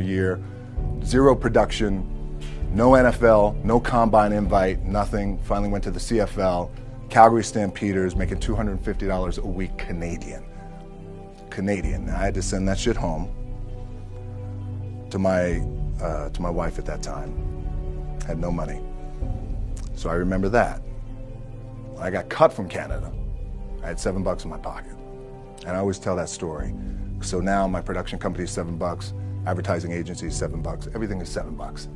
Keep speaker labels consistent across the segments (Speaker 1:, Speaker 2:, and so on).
Speaker 1: year, zero production, no NFL, no combine invite, nothing. Finally went to the CFL, Calgary Stampeders, making $250 a week Canadian. I had to send that shit home to my wife at that time. Had no money. So I remember that. When I got cut from Canada, I had $7 in my pocket. And I always tell that story. So now my production company is $7, advertising agency is $7, everything is $7.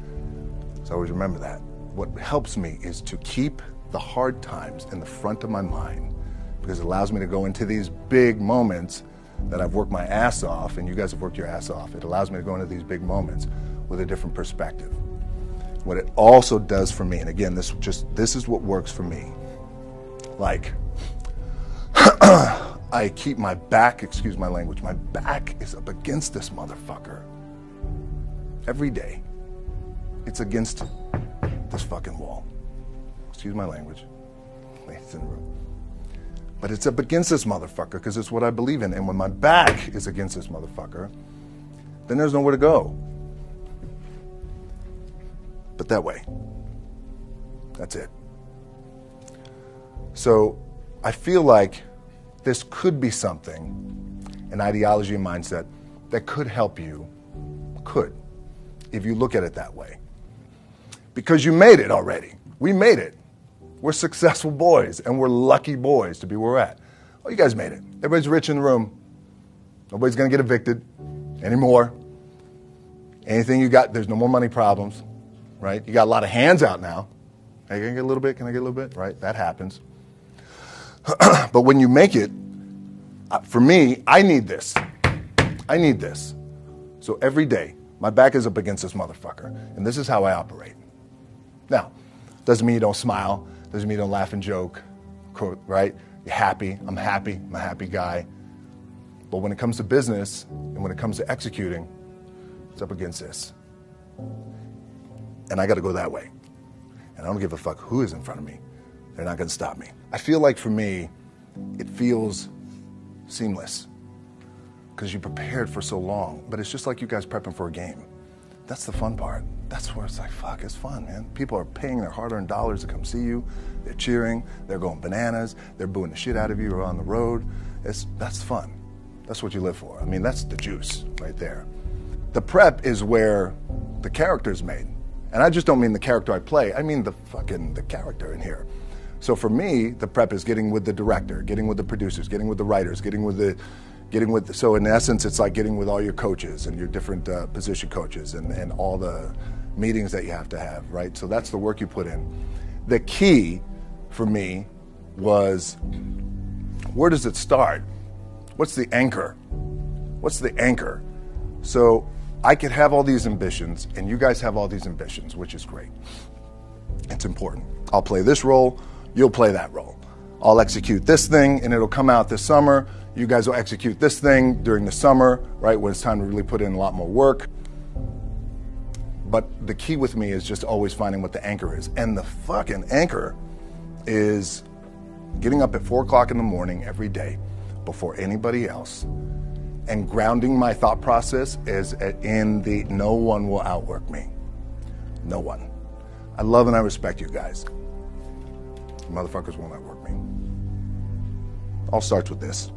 Speaker 1: So I always remember that. What helps me is to keep the hard times in the front of my mind, because it allows me to go into these big moments that I've worked my ass off, and you guys have worked your ass off. It allows me to go into these big moments with a different perspective. What it also does for me, and again, this is what works for me. Like, I keep my back, excuse my language, my back is up against this motherfucker. Every day, it's against this fucking wall. Excuse my language, ladies in the room. But it's up against this motherfucker because it's what I believe in. And when my back is against this motherfucker, then there's nowhere to go. But that way. That's it. So I feel like this could be something, an ideology and mindset that could help you, if you look at it that way. Because you made it already. We made it. We're successful boys, and we're lucky boys to be where we're at. Oh, you guys made it. Everybody's rich in the room. Nobody's going to get evicted anymore. Anything you got, there's no more money problems, right? You got a lot of hands out now. Hey, can I get a little bit? Can I get a little bit? Right? That happens. But when you make it, for me, I need this. I need this. So every day, my back is up against this motherfucker, and this is how I operate. Now, doesn't mean you don't smile. Doesn't mean you don't laugh and joke, right? You're happy. I'm a happy guy. But when it comes to business and when it comes to executing, it's up against this. And I got to go that way. And I don't give a fuck who is in front of me. They're not going to stop me. I feel like for me, it feels seamless because you prepared for so long. But it's just like you guys prepping for a game. That's the fun part. That's where it's like, fuck, it's fun, man. People are paying their hard-earned dollars to come see you. They're cheering. They're going bananas. They're booing the shit out of you or on the road. That's fun. That's what you live for. I mean, that's the juice right there. The prep is where the character's made. And I just don't mean the character I play. I mean the character in here. So for me, the prep is getting with the director, getting with the producers, getting with the writers, so in essence, it's like getting with all your coaches and your different position coaches and all the meetings that you have to have, right? So that's the work you put in. The key for me was, where does it start? What's the anchor? What's the anchor? So I could have all these ambitions, and you guys have all these ambitions, which is great. It's important. I'll play this role, you'll play that role. I'll execute this thing, and it'll come out this summer. You guys will execute this thing during the summer, right, when it's time to really put in a lot more work. But the key with me is just always finding what the anchor is. And the fucking anchor is getting up at 4 o'clock in the morning every day before anybody else and grounding my thought process is in the no one will outwork me. No one. I love and I respect you guys. Motherfuckers won't outwork me. All starts with this.